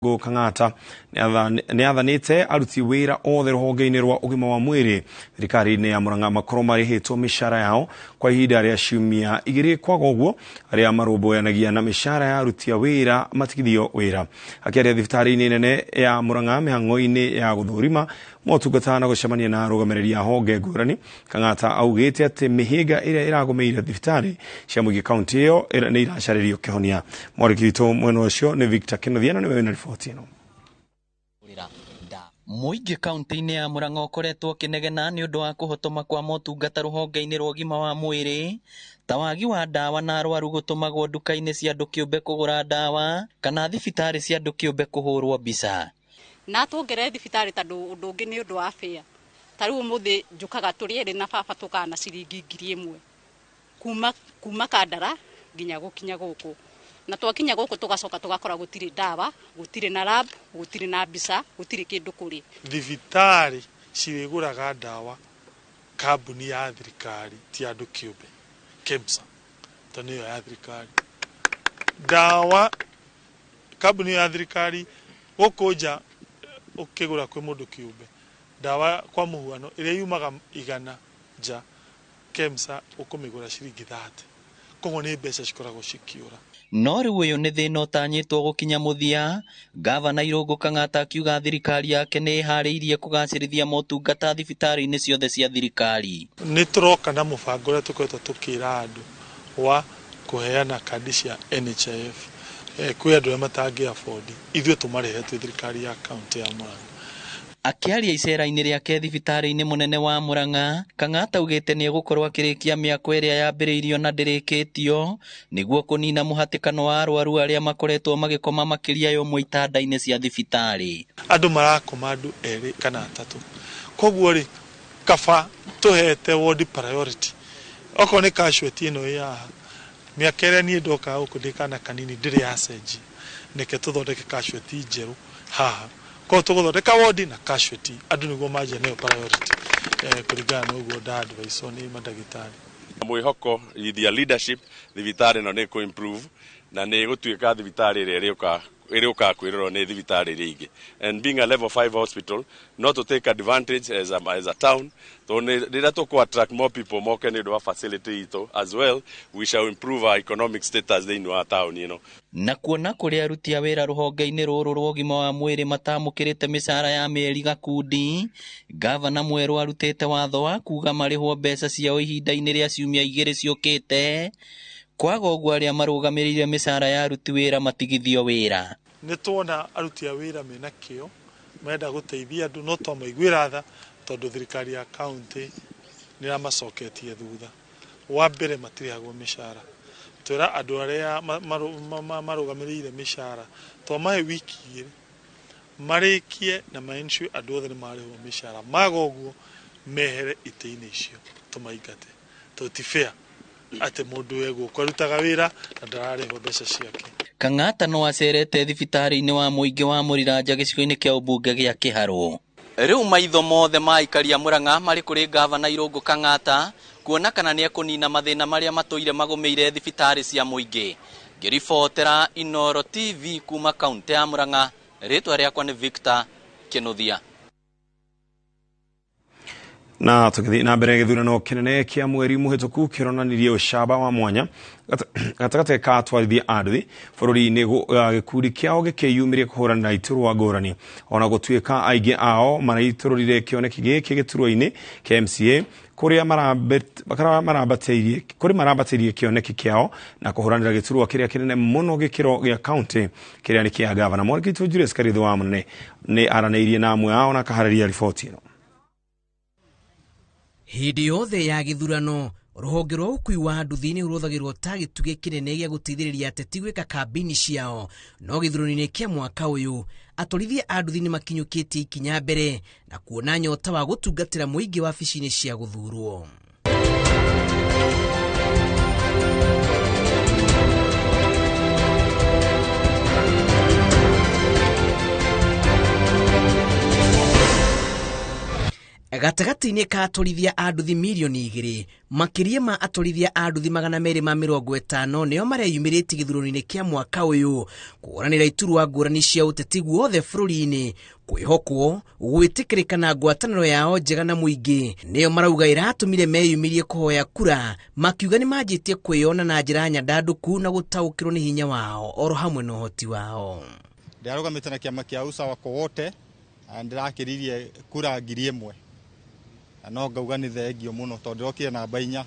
Go Kang'ata nĩ athanĩte aruti wĩra othe rũhonge-inĩ rwa ũgima wa mwĩrĩ thirikari-inĩ ya Murang'a makorwo marĩhĩtwo mĩcara yao kwa ihinda rĩa ciumia 2 kwaga ũguo arĩa marũmbũyanagia na mĩcara ya aruti a wĩra matigithio wĩra. Akĩaria thibitarĩ-inĩ nene ya Murang'a mĩhang'o-inĩ ya gũthũrima motungata na gũcemania na arũgamĩrĩri a honge ngũrani, Kang'ata augĩte atĩ mĩhĩnga ĩrĩa ĩragũmĩire thibitarĩ cia mũingĩ kaunti ĩyo nĩ iracarĩrio kĩhonia. Mwandĩki witũ mwena ũcio nĩ Victor Kĩnuthia na nĩwe wĩna riboti ĩno. Mũingĩ kaunti-inĩ ya Murang'a ũkoretwo ũkĩnegena nĩ ũndũ wa kũhotoma kwa motungata rũhonge-inĩ rwa ũgima wa mwĩrĩ ta wagi wa ndawa na arwaru gũtũmagwo nduka-inĩ cia andũ kĩũmbe kũgũra ndawa kana thibitarĩ cia andũ kĩũmbe kũhũrwo mbica. Na tuongere thibitarĩ tondũ ũndũ ũngĩ nĩ ũndũ wa fare. Ta rĩu ũmũthĩ njũkaga tũrĩ erĩ na baba tũkaga na ciringi 1,000 kuma Kandara nginya gũkinya gũkũ. Na twakinya gũkũ tugacoka tugakora gũtirĩ ndawa, gũtirĩ na lab, gũtirĩ na mbica, gũtirĩ kĩndũ kũrĩ. Thibitarĩ cirĩgũraga ndawa kambuni ya thirikari ti andũ kĩũmbe KEMSA ta nĩyo ya thirikari. Ndawa kambuni ya thirikari gũkũ nja ũkĩgũra kwĩ mũndũ kĩũmbe ndawa kwa mũhuano ĩrĩa yumaga 100 nja KEMSA ũkũmĩgũra ciringi 30. Koguo nĩ mbeca cikoragwo cikiũra. No rĩu ũyũ nĩ thĩna ũtanyĩtwo gũkinya mũthia. Gavana Irũngũ Kang'ata akiuga thirikari yake nĩ ĩharĩirie kũgacĩrithia motungata thibitarĩ-inĩ ciothe cia thirikari. Nĩ tũroka na mũbango ũrĩa tũkoretwo tũkĩra andũ wa kũheana kandi cia NHIF kwĩ andũ arĩa matangĩ afford, ithuĩ tũmarehe twĩ thirikari ya kaunti ya Murang'a. Akĩaria icera-inĩ rĩake thibitarĩ-inĩ mũnene wa Murang'a, Kang'ata augĩte nĩ egũkorwo akĩrĩkia mĩako ĩrĩa yambĩrĩirio na ndĩrĩkĩtio nĩguo kũnina mũhatĩkano wa arwaru arĩa makoretwo magĩkoma makĩria ya ũmwe itanda-inĩ cia thibitarĩ. Andũ marakoma andũ 2 kana 3. Koguo rĩ kaba tũhete ward priority. Okorwo nĩ casualty ĩno yaha mĩaka ĩrĩa niĩ ndoka gũkũ ndĩ kana kanini ndĩrĩ yacenjia, nĩke tũthondeke casualty njerũ haha. Kwa tũgũthondeka ward na casualty andũ nĩguo manjia nĩyo priority kũringana na ũguo nda advice nĩ mandagĩtarĩ. Mwĩhoko with their leadership thibitarĩ no nĩ kũ improve na nĩ gũtuĩka thibitarĩ ĩrĩa ĩrĩũka kwĩrorwo nĩ thibitarĩ iria ingĩ. And being a level 5 hospital, not to take advantage as a town, rĩrĩa tũkũ attract more people moke nĩ ũndũ wa facility itũ as well, we shall improve our economic status thĩinĩ wa town ĩno. Na kuona kũrĩa aruti a wĩra rũhonge-inĩ rũrũ rwa ũgima wa mwĩrĩ matamũkĩrĩte mĩcara ya mĩeri gakundi, gavana mwerũ arutĩte watho wa kuga marĩhwo mbeca ciao ihinda-inĩ rĩa ciumia 2 ciũkĩte, kwaga ũguo arĩa marũgamĩrĩire mĩcara ya aruti wĩra matigithio wĩra. Nĩ tuona aruti a wĩra mena kĩo menda gũteithia andũ no twamaiguĩra tha tondũ thirikari ya kaunti nĩ ramacoketie thutha. Wa mbere matirĩhagwo mĩcara. Twĩra andũ arĩa marũgamĩrĩire mĩcara twamahe wiki 2 marĩkie na maensure andũ othe nĩ marĩhwo mĩcara. Maga ũguo mehere itĩ-inĩ icio tũmaingate. Ti fair atĩ mũndũ egũkũ arutaga wĩra na ndararĩhwo mbeca ciake. Kang'ata no acerete thibitarĩ-inĩ wa mũingĩ wa Mũriranja gĩcigo-inĩ kĩa ũmbunge gĩa Kĩharũ. Rĩu maitho mothe ma aikari a Murang'a marĩ kũrĩ gavana Irũngũ Kang'ata kuona kana nĩ ekũnina mathĩna marĩa matũire magũmĩire thibitarĩ cia mũingĩ. Ngĩribotera Inooro TV kuma kaunti ya Murang'a, rĩtwa rĩakwa nĩ Victor Kĩnuthia. Na tũgĩthiĩ na mbere gĩthurano kĩnene kĩa mweri mũhĩtũku kĩronanirie ũcamba wa mwanya gatagatĩ ka atwarithia a nduthi bũrũri-inĩ, gĩkundi kĩao gĩkĩyumĩria kũhũranĩra iturwa ngũrani, ona gũtuĩka aingĩ ao maraitũrũrire kĩoneki gĩkĩ gĩturwa-inĩ kĩa MCA kũrĩa marambatĩirie kĩoneki kĩao na kũhũranĩra gĩturwa kĩrĩa kĩnene mũno gĩkĩro gĩa kaunti kĩrĩa nĩ kĩa gavana. Mwandĩki witũ Julius Karithu wa Mũnene nĩ aranĩirie na amwe ao na akaharĩria riboti ĩno. Hĩndĩ yothe ya gĩthurano rũhonge rwa ũkui wa nduthi nĩ rũthagĩrwo ta gĩtugĩ kĩnene gĩa gũteithĩrĩria ateti gwĩka kambĩini ciao, no gĩthurano-inĩ kĩa mwaka ũyũ atwarithia a nduthi nĩ makinyũkĩtie ikinya mbere na kuona nyota wa gũtungatĩra mũingĩ wabici-inĩ cia gũthurwo. Gatagati-inĩ ka atwarithia a nduthi milioni 2 makĩria ma atwarithia a nduthi 250 nĩo mareyumĩrĩtie gĩthurano-inĩ kĩa mwaka ũyũ kũhũranĩra iturwa ngũrani cia ũteti guothe bũrũri-inĩ, kwĩhokwo gwĩtĩkĩrĩka na ngwatanĩro yao njega na mũingĩ nĩyo marauga ĩratũmire meyumĩrie kũhoya kura, makiuga nĩ manjĩtie kwĩyona na njĩra nyandandũku na gũtaũkĩrwo nĩ hinya wao oro hamwe na ũhoti wao. Ndarũgamĩte na kĩama kĩa Usawa kwa wote, ndirakĩririe kura 1,000 no ngauga nĩ thengio mũno tondũ ndokire namba 4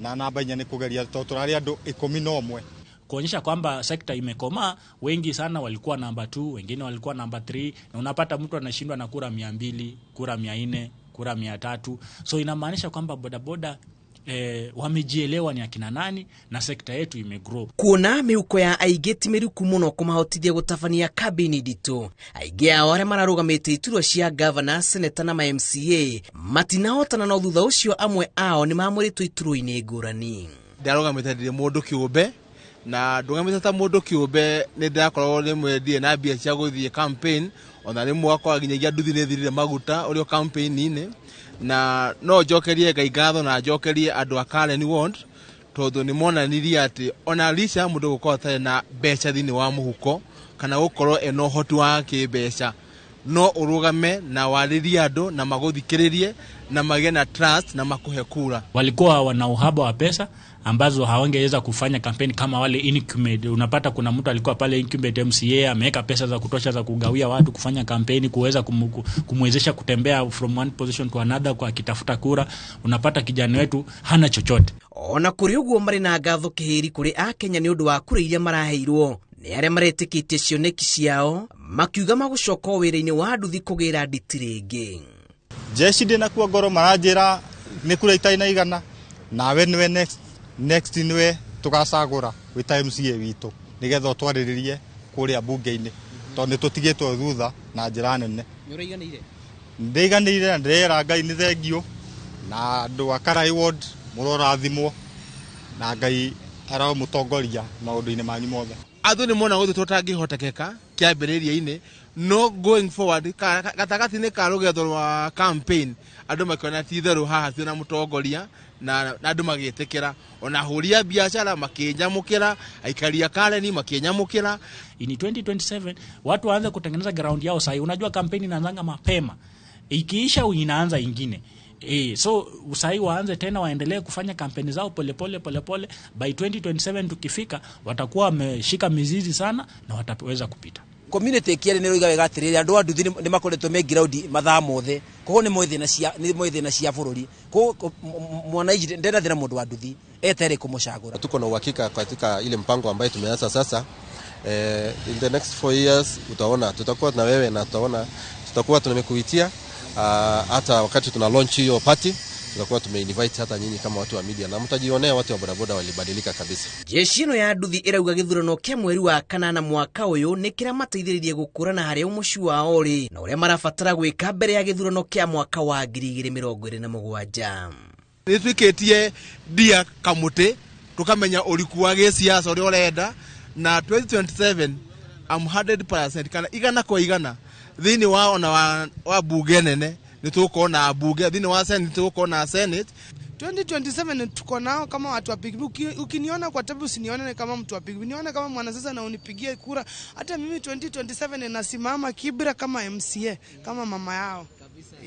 na namba 4 nĩ kũgeria tondũ tũrarĩ andũ 11 kuonyesha kwamba sekta imekomaa. Wengi sana walikuwa namba 2, wengine walikuwa namba 3, na unapata mtu anashindwa na kura 200, kura 400, kura 300. So inamaanisha kwamba bodaboda wamejielewa ni akina nani na sekta yetu imegrow. Kuona miuko ya aingĩ ti mĩriku mũno kũmahotithia gũtabania kambĩini nditũ, aingĩ ao arĩa mararũgamĩte iturwa cia governor, senator na MCA matinahotana, no thutha ũcio amwe ao nĩ mamũrĩtwo iturwa-inĩ ngũrani. Ndarũgamĩte ndĩ mũndũ kĩũmbe, na ndũgamĩte ta mũndũ kĩũmbe nĩ ndakorwo rĩmwe ndirĩ na mbia cia gũthiĩ campaign, ona rĩmwe akwa nginyagia nduthi nĩ thirire maguta ũrĩ campaign-inĩ, na no njokerie Ngai ngatho na njokerie andũ a Karen Ward tondũ nĩ monanirie atĩ ona licha mũndũ gũkorwo atarĩ na mbeca thĩinĩ wa mũhuko kana gũkorwo ena ũhoti wa kĩmbeca, no ũrũgame na warĩrie andũ na magũthikĩrĩrie na magĩe na trust na makuhe kura. Walikuwa wana uhaba wa pesa ambazo hawangeweza kufanya kampeni kama wale incumbent. Unapata kuna mtu alikuwa pale incumbent MCA ameweka pesa za kutosha za kugawia watu kufanya kampeni, kuweza kumwezesha kutembea from one position to another kwa kitafuta kura. Unapata kijana wetu hana chochote. Ona kũrĩ ũguo marĩ na ngatho kĩhĩri kũrĩ Akenya nĩ ũndũ wa kura iria maraheirwo, nĩ arĩa maretĩkĩtie cioneki ciao makiuga magũcoka wĩra-inĩ wa nduthi kũgĩra nditi rĩngĩ. Jeshi ndĩna kuo ngoro maranjĩra nĩ kura itarĩ na igana, nawe nĩwe next nĩwe tũgacagũra wĩta MCA witũ nĩgetha twarĩrĩrie kũrĩa bunge-inĩ tondũ nĩ tũtigĩtwo thutha na njĩra nene. Ndĩiganĩire na ndĩrera Ngai nĩ thengio na andũ a Karen Ward mũrorathimwo na Ngai aramũtongoria maũndũ-inĩ manyu mothe. Andũ nĩ mona gũtũ tũtangĩhotekeka kĩambĩrĩria-inĩ, no going forward gatagati-inĩ ka rũgetho rwa campaign andũ makĩona ti itherũ haha twĩna mũtongoria na andũ magĩtĩkĩra, ona hũria biashara makĩnyamũkĩra, aikaria Karen makĩnyamũkĩra. In 2027 watu waanze kutengeneza ground yao sasa. Unajua kampeni inaanza mapema, ikiisha inaanza ingine. So usai waanze tena waendelee kufanya kampeni zao polepole. By 2027 tukifika watakuwa wameshika mizizi sana na wataweza kupita. Community kiere nĩ roiga wega atĩrĩrĩ, andũ a nduthi nĩ makoretwo me ground mathaa mothe, koguo nĩ mwĩthĩ na cia bũrũri, koguo mwananchi ndenda thĩna mũndũ wa nduthi etere kũmũcagũra. Tuko na uhakika katika ile mpango ambayo tumeanza sasa. In the next 4 years utaona tutakuwa na wewe na tutakuwa tumekuitia hata wakati tuna launch hiyo party tutakuwa tumeinvite hata nyinyi kama watu wa media na mtajionea watu wa bodaboda walibadilika kabisa. Jeshi ĩno ya nduthi ĩrauga gĩthurano kĩa mweri wa kanana mwaka ũyũ nĩ kĩramateithĩrĩria gũkũrana harĩa ũmuci wao ũrĩ na ũrĩa marabatara gwĩka mbere ya gĩthurano kĩa mwaka wa 2027. Nĩ twĩkĩtie ndia kamũtĩ tũkamenya ũriku wa gĩsiasa ũrĩa ũrenda, na 2027 I'm 100% kana igana kwa igana thĩinĩ wa ona wa bunge nene nĩ tũkuona bunge, thĩinĩ wa senate tũkuona senate. 2027 tuko nao kama watu wa pikipiki. Ukiniona kwa tabu usinione kama mtu wa pikipiki, nione kama mwanasiasa na unipigie kura. Hata mimi 2027 nasimama Kibra kama MCA, kama mama yao.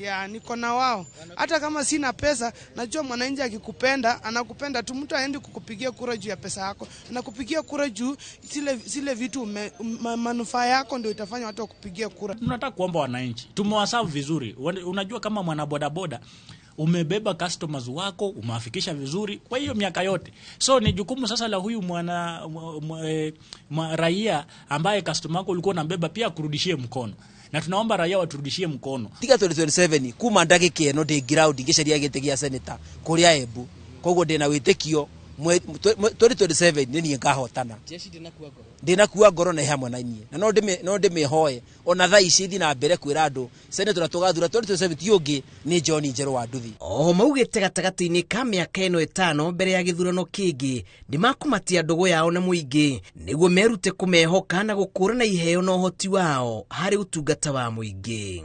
Ya niko na wao. Hata kama sina pesa, najua mwananchi akikupenda, anakupenda tu, mtu aende kukupigia kura juu ya pesa yako. Anakupigia kura juu zile vitu manufaa yako ndio itafanya watu wakupigia kura. Tunataka kuomba wananchi, tumewaserve vizuri. Unajua kama mwana bodaboda umebeba customers wako, umewafikisha vizuri kwa hiyo miaka yote. So ni jukumu sasa la huyu raia ambaye customer wako ulikuwa unambeba pia kurudishie mkono. Na tunaomba raia waturudishie mkono. Tiga 2027 kuma ndagĩka ĩno ndĩ ground ngĩcaria gĩtĩ gĩa senator kũrĩa Embu. Koguo ndĩna wĩtĩkio 2027 nĩ niĩ ngahotana. Jeshi ndĩnakuua ngoro na hamwe na inyie. Na no ndĩmĩhoe ona thaa ici thiĩ na mbere kwĩra andũ senator tũgathura 2027 ti ũngĩ nĩ John Njerũ wa nduthi. Oho maugĩte gatagati-inĩ ka mĩaka ĩno 5 mbere ya gĩthurano kĩngĩ nĩmakũmatia ndũgũ yao na mũingĩ nĩguo merute kũmehoka na gũkũrana iheo na ũhoti wao harĩ ũtungata wa mũingĩ.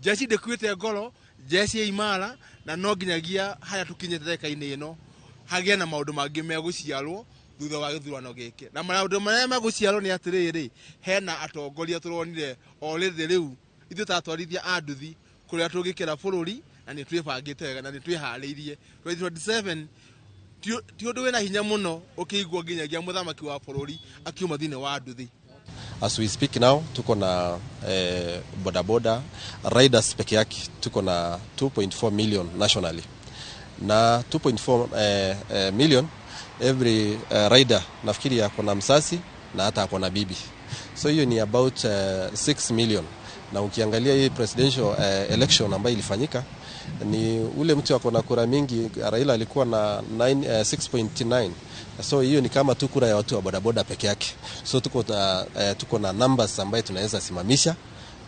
Jeshi ndĩkuĩte ngoro, jesi imara na no nginyagia haya tukinyete ndeka-ini ino hagia na maundu mangi meguciarwo thutha wa githurano giki na maundu maria meguciarwo ni atiriri hena atongoria turonire o rĩthĩ rĩu ithuĩ tatwarithia anduthi kuria tungikira bururi na ni twibangite wega na ni twiharĩirie 2027 ti undu wina hinya muno ukigwo nginyagia muthamaki wa bururi akiuma thini wa anduthi. As we speak now, tuko na bodaboda riders peke yake tuko na 2.4 million nationally. Na 2.4 million every rider nafikiri yako na msasi na hata yako na bibi. So hiyo ni about 6 million. Na ukiangalia hii presidential election ambayo ilifanyika ni ule mtu yako na kura mingi. Raila alikuwa na 6.9. So hiyo ni kama tu kura ya watu wa bodaboda peke yake. So tuko na numbers ambaye tunaweza simamisha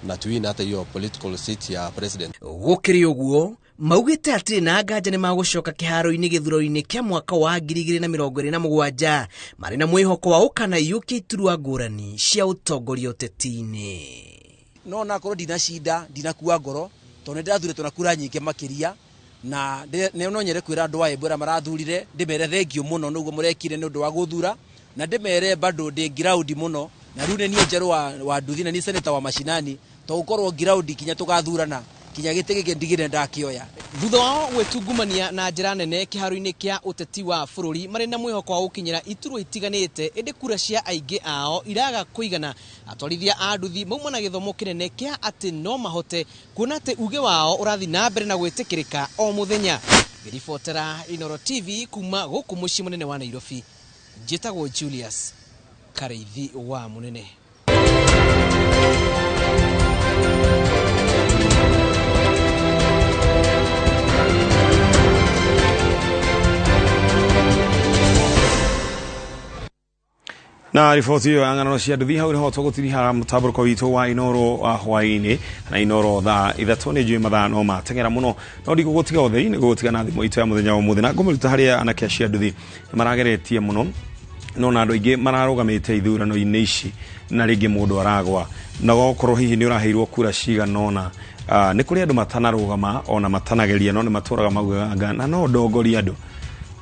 na tuine hata hiyo political seat ya president. Gukiri uguo maugite atiri na nganja ni magucoka kiharo-ini githuro-ini kia mwaka wa 2027 mari na mwihoko wa ukana yuki iturwa ngurani cia utongoria uteti-ini. No na korwo ndinakuwa ngoro tondu ndathuretwo na kura nyingi makiria na no nyere kwira andu a Embu marathurire ndimere thengio muno nuguo murekire ni undu wa guthura na ndimere bado ndi ground muno na riu ni njeru wa nduthi na ni senator wa mashinani to gukorwo ground kinya tugathurana kinya gitege ndigire ndakioya thutha wao gwetungumania na njira nene kiharo-ini kia uteti wa bururi mari na mwihoko wa gukinyira iturwa itiganite indi kura cia aingi ao iraga kuigana atwarithia anduthi mauma na githomo kinene kia ati no mahote kuona ati uge wao urathi na mbere na gwitikirika o muthenya. Ngiribotera Inooro TV kuma guku mucii munene wa Nairobi, njitagwo Julius Kareithi wa munene. Na riboti hiyo ya ng'ano cia nduthi hau niho tugutiriha mutaburiko witu wa Inooro hwaini na Inooro thaa ithatũ nĩ njũĩ mathaa no mateng'era muno no ndigũgũtiga ũtheri nĩ gũgũtiga na thimũ itũ ya mũthenya wa mũthĩ na ngũmĩruta harĩa anake acio nduthi nĩ marageretie muno no na andũ aingĩ mararũgamĩte ithurano-inĩ ici na rĩngĩ mũndũ aragwa na gũkorwo hihi nĩ ũraheirwo kura cigana ũna nĩ kũrĩ andũ matanarũgama ona matanageria no nĩ matũraga maugaga na no ndongoria andũ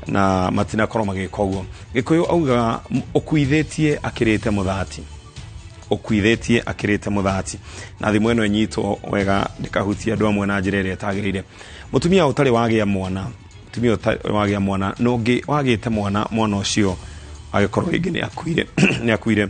na matina korwo magika uguo. Gikuyu auga ukuithetie akirite muthati na thimu eno nyito wega ndikahutia andu amwe na njira iria tagirire. Mutumia utari wagia mwana nongi wagite mwana ucio agikorwo ingi ni akuire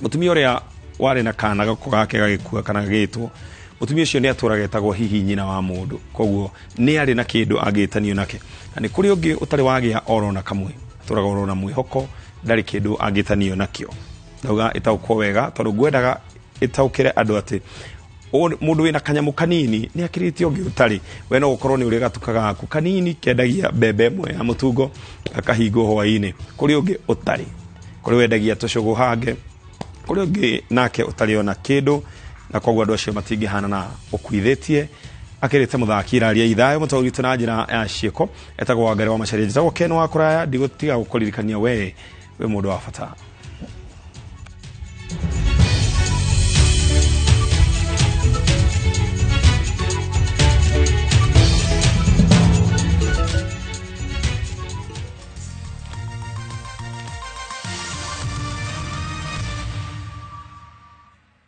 mutumia uria wari na kana gako gake gagikua kana gagitwo mutumia ucio ni aturaga etagwo hihi nyina wa mundu koguo ni ari na kindu agitanio nake na ni kuri ungi utari wagia orona kamwe aturaga orona mwihoko ndari kindu agitanio nakio ndauga itaukwo wega tondu ngwendaga itaukire andu ati mundu wina kanyamu kanini ni akirite ungi utari we no gukorwo ni uri gatukaga aku kanini kendagia bebe mwe ya mutungo akahingo hwaini kuri ungi utari kuri wendagia tucugu hange kuri ungi nake utari ona kindu na koguo andu acio matingihana na ukuithetie akirite muthaki iraria ithayo mutauritu na njira ya cieko etagwo Wangari wa Macharia njitagwo Ken wa kuraya ndigutiga gukuririkania we mundu wa bata.